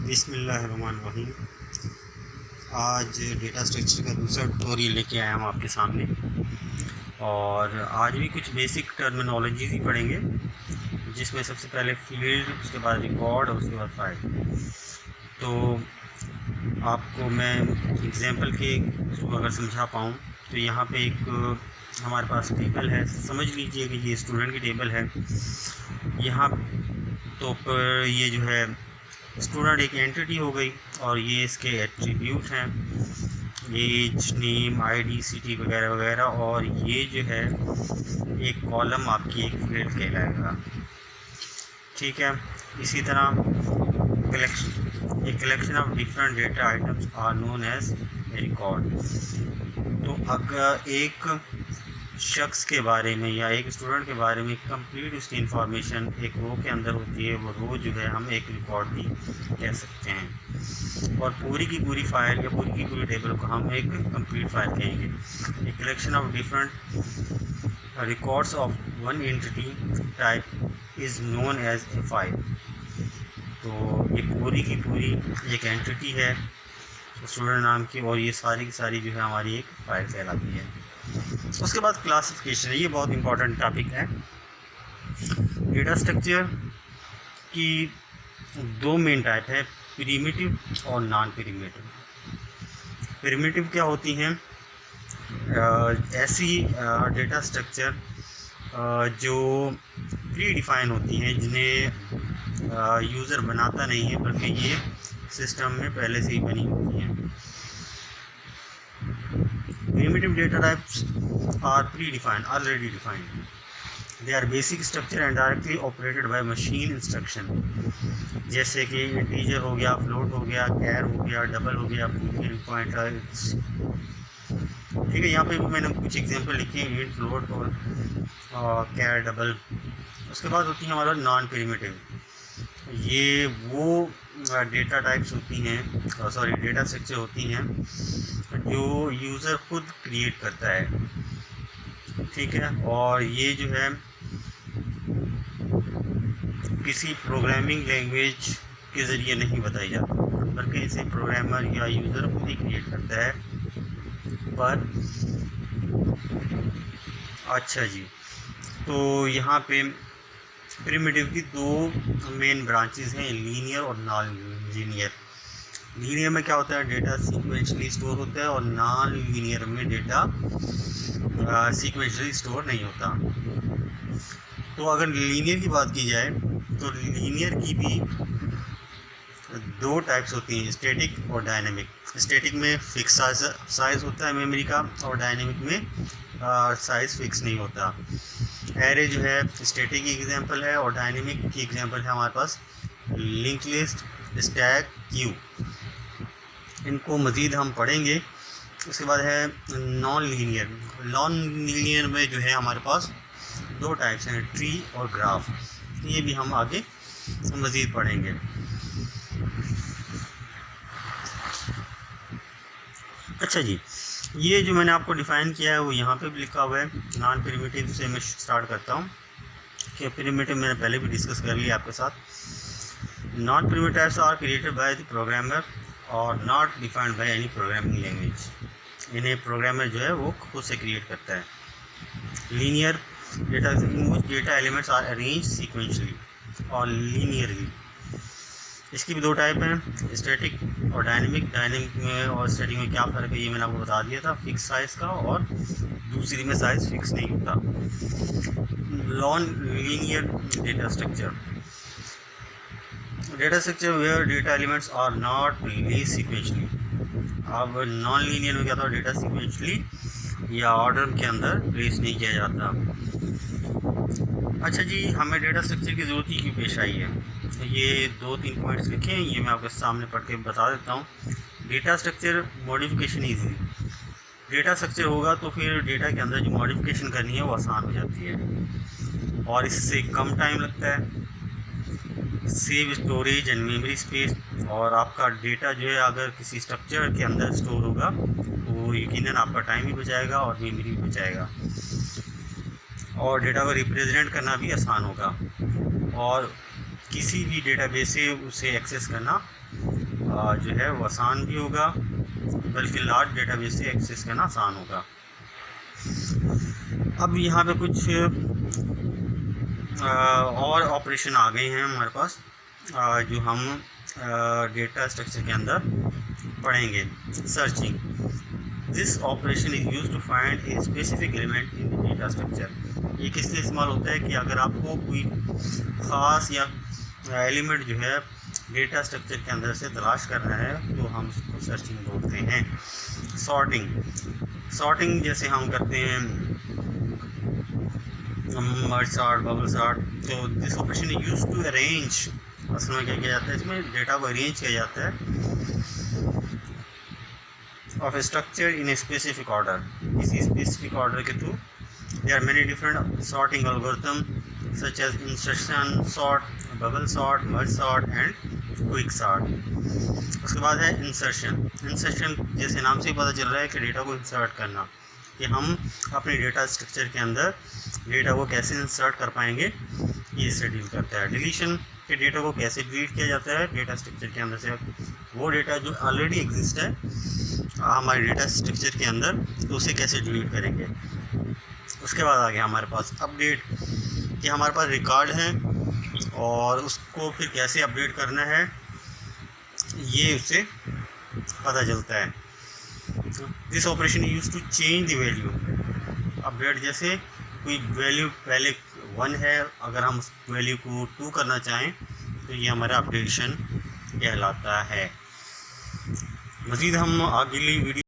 बिस्मिल्लाहिर्रहमानिर्रहीम। आज data structure का दूसरा ट्यूटोरियल लेके आया हूँ आपके सामने। और आज भी कुछ बेसिक टर्मिनोलॉजीज ही पढ़ेंगे, जिसमें सबसे पहले फील्ड, उसके बाद रिकॉर्ड और उसके बाद फाइल। तो आपको मैं एग्जांपल के थ्रू अगर समझा पाऊँ तो यहाँ पे एक हमारे पास टेबल है। समझ लीजिए कि ये स्टूडेंट की टेबल है। यहाँ तो पर ये जो है स्टूडेंट एक एंटिटी हो गई और ये इसके एट्रीब्यूट हैं, एज, नेम, आईडी, सिटी वगैरह वगैरह। और ये जो है एक कॉलम आपकी एक फील्ड कहलाएगा। ठीक है। इसी तरह collection of different data items are known as record. तो अगर एक शख्स के बारे में या एक स्टूडेंट के बारे में कंप्लीट उसकी इंफॉर्मेशन एक रो के अंदर होती है, वो रो जो है हम एक रिकॉर्ड भी कह सकते हैं। और पूरी की पूरी फाइल या पूरी की पूरी टेबल को हम एक कंप्लीट फाइल कहेंगे। A collection of different records of one entity type is known as a file. तो ये पूरी की पूरी एक एंटिटी है स्टूडेंट नाम की, और ये सारी की सारी जो है हमारी एक फाइल कहलाती है। उसके बाद क्लासिफिकेशन है, ये बहुत इंपॉर्टेंट टॉपिक है। डेटा स्ट्रक्चर की दो मेन टाइप है, प्रिमिटिव और नॉन प्रिमिटिव। प्रिमिटिव क्या होती हैं? ऐसी डेटा स्ट्रक्चर जो प्री डिफाइन होती हैं, जिन्हें यूज़र बनाता नहीं है बल्कि ये सिस्टम में पहले से ही बनी होती हैं। Primitive data types are predefined, already defined. They are basic structure and directly operated by machine instruction. जैसे कि इंटीजर हो गया, फ्लोट हो गया, कैर हो गया, डबल हो गया, फ्लोटिंग पॉइंटर। ठीक है, यहाँ पे भी मैंने कुछ एग्जांपल लिखे हैं, इंट, फ्लोट और कैर, डबल। उसके बाद होती है हमारा नॉन प्रिमिटिव। ये वो डेटा टाइप्स होती हैं, सॉरी डेटा स्ट्रक्चर होती हैं जो यूज़र खुद क्रिएट करता है। ठीक है। और ये जो है किसी प्रोग्रामिंग लैंग्वेज के ज़रिए नहीं बताई जाती, बल्कि इसे प्रोग्रामर या यूज़र खुद ही क्रिएट करता है। पर अच्छा जी, तो यहाँ पे प्रिमिटिव की दो मेन ब्रांचेस हैं, लीनियर और नॉन लीनियर। लीनियर में क्या होता है? डेटा सीक्वेंशली स्टोर होता है, और नॉन लीनियर में डेटा सीक्वेंशली स्टोर नहीं होता। तो अगर लीनियर की बात की जाए तो लीनियर की भी दो टाइप्स होती हैं, स्टैटिक और डायनेमिक। स्टैटिक में फिक्स साइज़ होता है मेमोरी का, और डायनेमिक में साइज़ फिक्स नहीं होता। एरे जो है स्टैटिक की एग्जांपल है, और डायनेमिक की एग्जांपल है हमारे पास लिंक लिस्ट, स्टैक, क्यू। इनको मज़ीद हम पढ़ेंगे। उसके बाद है नॉन लीनियर। नॉन लीनियर में जो है हमारे पास दो टाइप्स हैं, ट्री और ग्राफ। ये भी हम आगे मज़ीद पढ़ेंगे। अच्छा जी, ये जो मैंने आपको डिफ़ाइन किया है वो यहाँ पे भी लिखा हुआ है। नॉन प्रिमिटिव से मैं स्टार्ट करता हूँ कि प्रिमिटिव मैंने पहले भी डिस्कस कर लिया आपके साथ। Non primitives are created by the programmer और not defined by any programming language. इन्हें प्रोग्रामर जो है वो खुद से क्रिएट करता है। Linear data in which data elements are arrange sequentially और लीनियरली। इसकी भी दो टाइप हैं, स्टैटिक और डायनेमिक। डायनेमिक में और स्टैटिक में क्या फ़र्क है ये मैंने आपको बता दिया था, फिक्स साइज़ का, और दूसरी में साइज़ फिक्स नहीं होता। Non linear data structure where data elements are not placed sequentially. अब नॉन लीनियर में क्या था? डेटा सीक्वेंशली या ऑर्डर के अंदर प्लेस नहीं किया जाता। अच्छा जी, हमें डेटा स्ट्रक्चर की ज़रूरत ही क्यों पेश आई है? ये दो तीन पॉइंट्स लिखे हैं, ये मैं आपके सामने पढ़ के बता देता हूँ। Data structure modification easy. Data structure होगा तो फिर डेटा के अंदर जो मॉडिफिकेशन करनी है वो आसान हो जाती है, और इससे कम टाइम लगता है। Save storage and memory space. और आपका डेटा जो है अगर किसी स्ट्रक्चर के अंदर स्टोर होगा तो यकीनन आपका टाइम भी बचाएगा और मेमोरी भी बचाएगा, और डेटा को रिप्रेजेंट करना भी आसान होगा। और किसी भी डेटाबेस से उसे एक्सेस करना जो है वो आसान भी होगा, बल्कि लार्ज डेटाबेस से एक्सेस करना आसान होगा। अब यहाँ पे कुछ और ऑपरेशन आ गए हैं हमारे पास जो हम डेटा स्ट्रक्चर के अंदर पढ़ेंगे। Searching, this operation is use to find a specific element in the data structure. ये किस लिए इस्तेमाल होता है कि अगर आपको कोई ख़ास या एलिमेंट जो है डेटा स्ट्रक्चर के अंदर से तलाश करना है तो हम उसको सर्चिंग बोलते हैं। सॉर्टिंग जैसे हम करते हैं मर्ज सॉर्ट, बबल सॉर्ट, तो this operation is use to arrange. असल में क्या किया जाता है, इसमें डेटा को अरेंज किया जाता है of structure in a specific order. इसी स्पेसिफिक ऑर्डर के through there are many different sorting algorithm such as insertion sort, bubble sort, merge sort and quick sort। उसके बाद है इंसर्शन जैसे नाम से ही पता चल रहा है कि डेटा को इंसर्ट करना, कि हम अपने डेटा स्ट्रक्चर के अंदर डेटा को कैसे इंसर्ट कर पाएंगे, ये इससे डील करता है। डिलीशन के डेटा को कैसे डिलीट किया जाता है डेटा स्ट्रक्चर के अंदर से, वो डेटा जो ऑलरेडी एग्जिस्ट है हमारे डेटा स्ट्रक्चर के अंदर, तो उसे कैसे डिलीट करेंगे। उसके बाद आ गया हमारे पास अपडेट, कि हमारे पास रिकॉर्ड है और उसको फिर कैसे अपडेट करना है ये उससे पता चलता है। This operation use to change the value. Update जैसे कोई वैल्यू पहले 1 है, अगर हम उस वैल्यू को 2 करना चाहें तो ये हमारा अपडेशन कहलाता है। मज़ीद हम अगली वीडियो